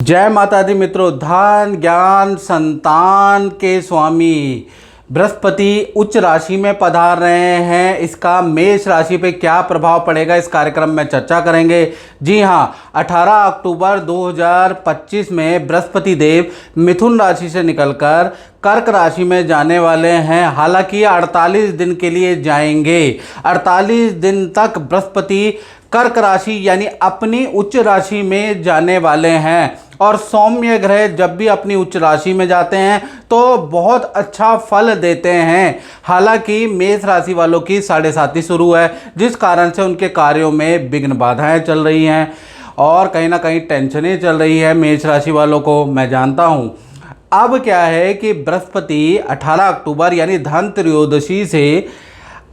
जय माता दी मित्रों। धन ज्ञान संतान के स्वामी बृहस्पति उच्च राशि में पधार रहे हैं। इसका मेष राशि पे क्या प्रभाव पड़ेगा इस कार्यक्रम में चर्चा करेंगे। जी हाँ, 18 अक्टूबर 2025 में बृहस्पति देव मिथुन राशि से निकलकर कर्क राशि में जाने वाले हैं। हालांकि 48 दिन के लिए जाएंगे। 48 दिन तक बृहस्पति कर्क राशि यानी अपनी उच्च राशि में जाने वाले हैं। और सौम्य ग्रह जब भी अपनी उच्च राशि में जाते हैं तो बहुत अच्छा फल देते हैं। हालांकि मेष राशि वालों की 7.5 शुरू है, जिस कारण से उनके कार्यों में विघ्न बाधाएं चल रही हैं और कहीं ना कहीं टेंशनें चल रही है मेष राशि वालों को, मैं जानता हूं। अब क्या है कि बृहस्पति 18 अक्टूबर यानी धन त्रयोदशी से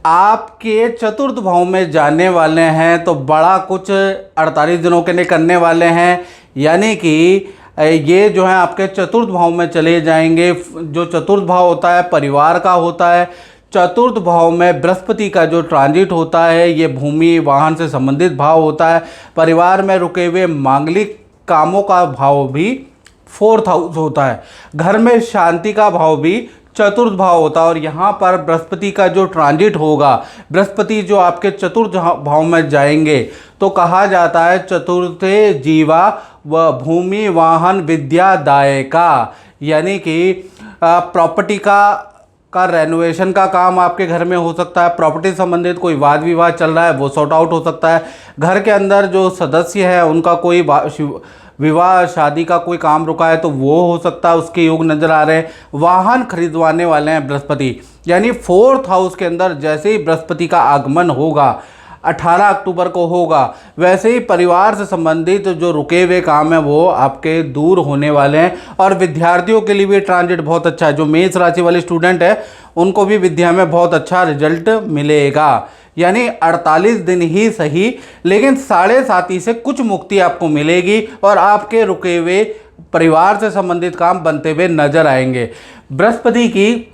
आपके चतुर्थ भाव में जाने वाले हैं, तो बड़ा कुछ 48 दिनों के लिए करने वाले हैं। यानी कि ये जो है आपके चतुर्थ भाव में चले जाएंगे। जो चतुर्थ भाव होता है परिवार का होता है। चतुर्थ भाव में बृहस्पति का जो ट्रांजिट होता है ये भूमि वाहन से संबंधित भाव होता है। परिवार में रुके हुए मांगलिक कामों का भाव भी 4th हाउस होता है। घर में शांति का भाव भी चतुर्थ भाव होता है। और यहाँ पर बृहस्पति का जो ट्रांजिट होगा, बृहस्पति जो आपके चतुर्थ भाव में जाएंगे, तो कहा जाता है चतुर्थे जीवा व भूमि वाहन विद्यादायका। यानी कि प्रॉपर्टी का रेनोवेशन का काम आपके घर में हो सकता है। प्रॉपर्टी संबंधित कोई वाद विवाद चल रहा है वो सॉर्ट आउट हो सकता है। घर के अंदर जो सदस्य है उनका कोई विवाह शादी का कोई काम रुका है तो वो हो सकता है, उसके योग नज़र आ रहे हैं। वाहन खरीदवाने वाले हैं बृहस्पति, यानी 4th हाउस के अंदर जैसे ही बृहस्पति का आगमन होगा 18 अक्टूबर को होगा, वैसे ही परिवार से संबंधित जो रुके हुए काम है वो आपके दूर होने वाले हैं। और विद्यार्थियों के लिए भी ट्रांजिट बहुत अच्छा है। जो मेष राशि वाले स्टूडेंट है उनको भी विद्या में बहुत अच्छा रिजल्ट मिलेगा। यानी 48 दिन ही सही, लेकिन 7.5 से कुछ मुक्ति आपको मिलेगी और आपके रुके हुए परिवार से संबंधित काम बनते हुए नजर आएंगे। बृहस्पति की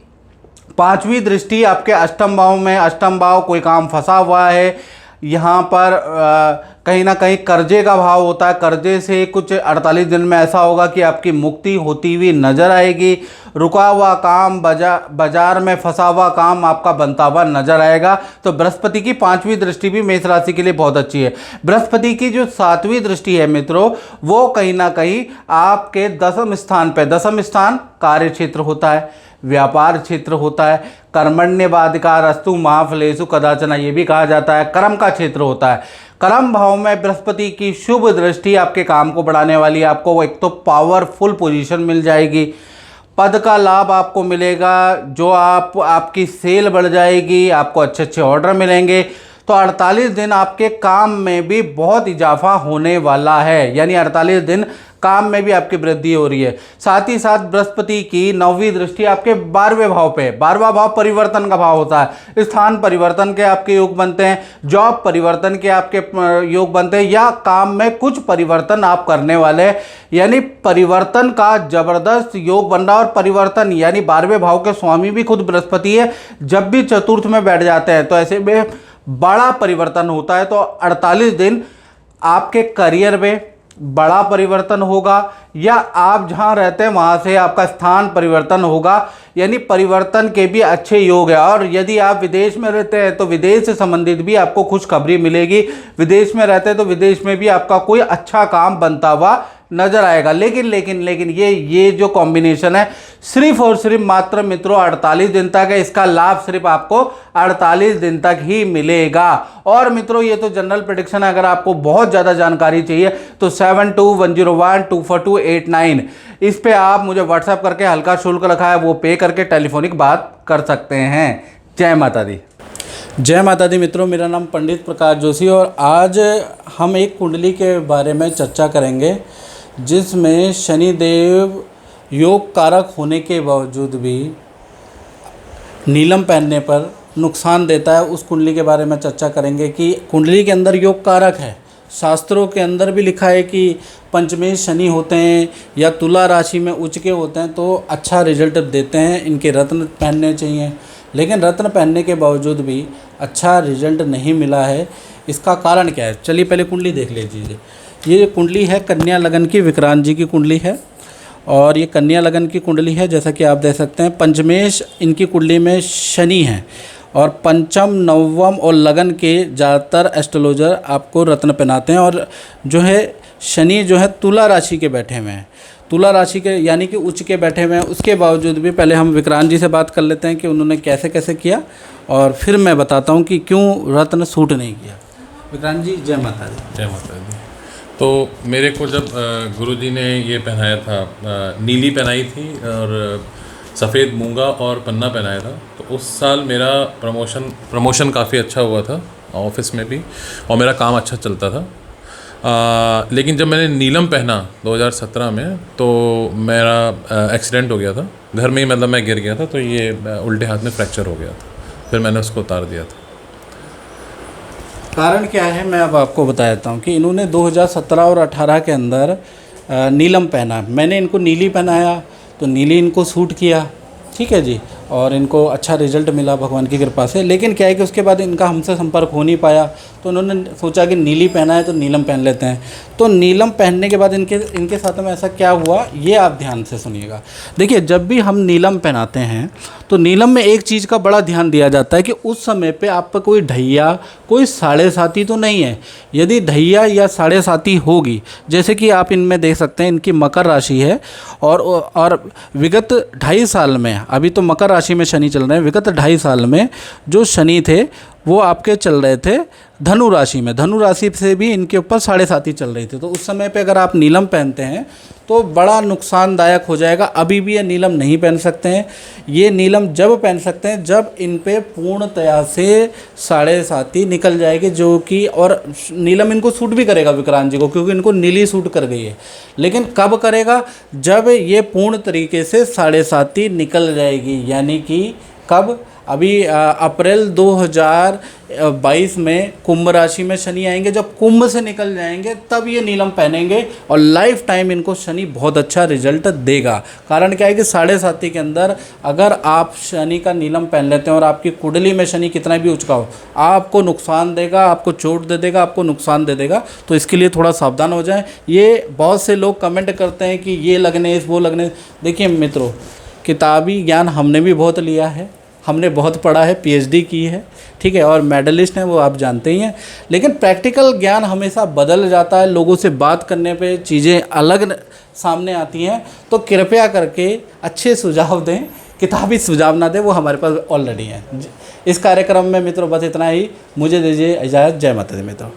5वीं दृष्टि आपके अष्टम भाव में, अष्टम भाव कोई काम फंसा हुआ है, यहाँ पर कहीं ना कहीं कर्जे का भाव होता है। कर्जे से कुछ 48 दिन में ऐसा होगा कि आपकी मुक्ति होती हुई नजर आएगी। रुका हुआ काम, बाजार में फंसा हुआ काम आपका बनता हुआ नजर आएगा। तो बृहस्पति की 5वीं दृष्टि भी मेष राशि के लिए बहुत अच्छी है। बृहस्पति की जो 7वीं दृष्टि है मित्रों, वो कहीं ना कहीं आपके 10वें स्थान पे, 10वां स्थान कार्य क्षेत्र होता है, व्यापार क्षेत्र होता है, कर्मण्येवाधिकार अस्तु महाफलेषु कदाचन, ये भी कहा जाता है, कर्म का क्षेत्र होता है। कर्म भाव में बृहस्पति की शुभ दृष्टि आपके काम को बढ़ाने वाली है। आपको एक तो पावरफुल पोजीशन मिल जाएगी, पद का लाभ आपको मिलेगा, जो आपकी सेल बढ़ जाएगी, आपको अच्छे अच्छे ऑर्डर मिलेंगे। तो 48 दिन आपके काम में भी बहुत इजाफा होने वाला है। यानी 48 दिन काम में भी आपकी वृद्धि हो रही है। साथ ही साथ बृहस्पति की 9वीं दृष्टि आपके 12वें भाव पे, 12वां भाव परिवर्तन का भाव होता है। स्थान परिवर्तन के आपके योग बनते हैं, जॉब परिवर्तन के आपके योग बनते हैं, या काम में कुछ परिवर्तन आप करने वाले हैं। यानी परिवर्तन का जबरदस्त योग बन रहा है। और परिवर्तन यानी 12वें भाव के स्वामी भी खुद बृहस्पति है। जब भी चतुर्थ में बैठ जाते हैं तो ऐसे में बड़ा परिवर्तन होता है। तो 48 दिन आपके करियर में बड़ा परिवर्तन होगा, या आप जहां रहते हैं वहां से आपका स्थान परिवर्तन होगा। यानी परिवर्तन के भी अच्छे योग है। और यदि आप विदेश में रहते हैं तो विदेश से संबंधित भी आपको खुशखबरी मिलेगी। विदेश में रहते हैं तो विदेश में भी आपका कोई अच्छा काम बनता हुआ नजर आएगा। लेकिन ये जो कॉम्बिनेशन है सिर्फ और सिर्फ मात्र मित्रों 48 दिन तक है। इसका लाभ सिर्फ आपको 48 दिन तक ही मिलेगा। और मित्रों ये तो जनरल प्रेडिक्शन है। अगर आपको बहुत ज़्यादा जानकारी चाहिए तो 7210124289 इस पे आप मुझे व्हाट्सएप करके, हल्का शुल्क रखा है वो पे करके टेलीफोनिक बात कर सकते हैं। जय माता दी। जय माता दी मित्रों, मेरा नाम पंडित प्रकाश जोशी और आज हम एक कुंडली के बारे में चर्चा करेंगे जिसमें शनिदेव योग कारक होने के बावजूद भी नीलम पहनने पर नुकसान देता है। उस कुंडली के बारे में चर्चा करेंगे कि कुंडली के अंदर योग कारक है। शास्त्रों के अंदर भी लिखा है कि पंचमेश शनि होते हैं या तुला राशि में उच्च के होते हैं तो अच्छा रिजल्ट देते हैं। इनके रत्न पहनने चाहिए, लेकिन रत्न पहनने के बावजूद भी अच्छा रिजल्ट नहीं मिला है। इसका कारण क्या है? चलिए पहले कुंडली देख लीजिए। ये कुंडली है कन्या लगन की, विक्रांत जी की कुंडली है और ये कन्या लगन की कुंडली है। जैसा कि आप देख सकते हैं पंचमेश इनकी कुंडली में शनि है और पंचम, नवम और लगन के ज़्यादातर एस्ट्रोलॉजर आपको रत्न पहनाते हैं। और जो है शनि जो है तुला राशि के बैठे हुए हैं, तुला राशि के यानी कि उच्च के बैठे हुए हैं। उसके बावजूद भी पहले हम विक्रांत जी से बात कर लेते हैं कि उन्होंने कैसे कैसे किया और फिर मैं बताता हूँ कि क्यों रत्न सूट नहीं किया। विक्रांत जी जय माता दी। जय माता दी। तो मेरे को जब गुरुजी ने ये पहनाया था, नीली पहनाई थी और सफ़ेद मूंगा और पन्ना पहनाया था, तो उस साल मेरा प्रमोशन काफ़ी अच्छा हुआ था ऑफिस में भी और मेरा काम अच्छा चलता था। लेकिन जब मैंने नीलम पहना 2017 में तो मेरा एक्सीडेंट हो गया था घर में ही, मतलब मैं गिर गया था तो ये उल्टे हाथ में फ्रैक्चर हो गया था, फिर मैंने उसको उतार दिया था। कारण क्या है मैं अब आपको बता देता हूँ कि इन्होंने 2017 और 18 के अंदर नीलम पहना, मैंने इनको नीली पहनाया तो नीली इनको सूट किया, ठीक है जी, और इनको अच्छा रिजल्ट मिला भगवान की कृपा से। लेकिन क्या है कि उसके बाद इनका हमसे संपर्क हो नहीं पाया तो उन्होंने सोचा कि नीली पहना है तो नीलम पहन लेते हैं। तो नीलम पहनने के बाद इनके साथ में ऐसा क्या हुआ ये आप ध्यान से सुनिएगा। देखिए जब भी हम नीलम पहनाते हैं तो नीलम में एक चीज़ का बड़ा ध्यान दिया जाता है कि उस समय पे आप पर कोई ढैया, कोई साढ़े साती तो नहीं है। यदि ढैया या साढ़े साती होगी, जैसे कि आप इनमें देख सकते हैं इनकी मकर राशि है और विगत 2.5 साल में, अभी तो मकर राशि में शनि चल रहे हैं, विगत 2.5 साल में जो शनि थे वो आपके चल रहे थे धनु राशि में, धनु राशि से भी इनके ऊपर साढ़े साती चल रही थी। तो उस समय पे अगर आप नीलम पहनते हैं तो बड़ा नुकसानदायक हो जाएगा। अभी भी ये नीलम नहीं पहन सकते हैं, ये नीलम जब पहन सकते हैं जब इन पे पूर्णतया से साढ़े साती निकल जाएगी, जो कि और नीलम इनको सूट भी करेगा विक्रांत जी को, क्योंकि इनको नीली सूट कर गई है। लेकिन कब करेगा? जब ये पूर्ण तरीके से साढ़े साती निकल जाएगी, यानी कि कब? अभी अप्रैल 2022 में कुंभ राशि में शनि आएंगे, जब कुंभ से निकल जाएंगे तब ये नीलम पहनेंगे और लाइफ टाइम इनको शनि बहुत अच्छा रिजल्ट देगा। कारण क्या है कि साढ़े साती के अंदर अगर आप शनि का नीलम पहन लेते हैं और आपकी कुंडली में शनि कितना भी उचका हो, आपको नुकसान देगा, आपको चोट दे देगा, आपको नुकसान दे देगा। तो इसके लिए थोड़ा सावधान हो जाएं। ये बहुत से लोग कमेंट करते हैं कि ये लगने वो लगने। देखिए मित्रों, किताबी ज्ञान हमने भी बहुत लिया है, हमने बहुत पढ़ा है, पीएचडी की है, ठीक है, और मेडलिस्ट हैं वो आप जानते ही हैं। लेकिन प्रैक्टिकल ज्ञान हमेशा बदल जाता है, लोगों से बात करने पे चीज़ें अलग सामने आती हैं। तो कृपया करके अच्छे सुझाव दें, किताबी सुझाव ना दें, वो हमारे पास ऑलरेडी हैं। इस कार्यक्रम में मित्रों बस इतना ही, मुझे दीजिए इजाज़त। जय माता दी मित्रों।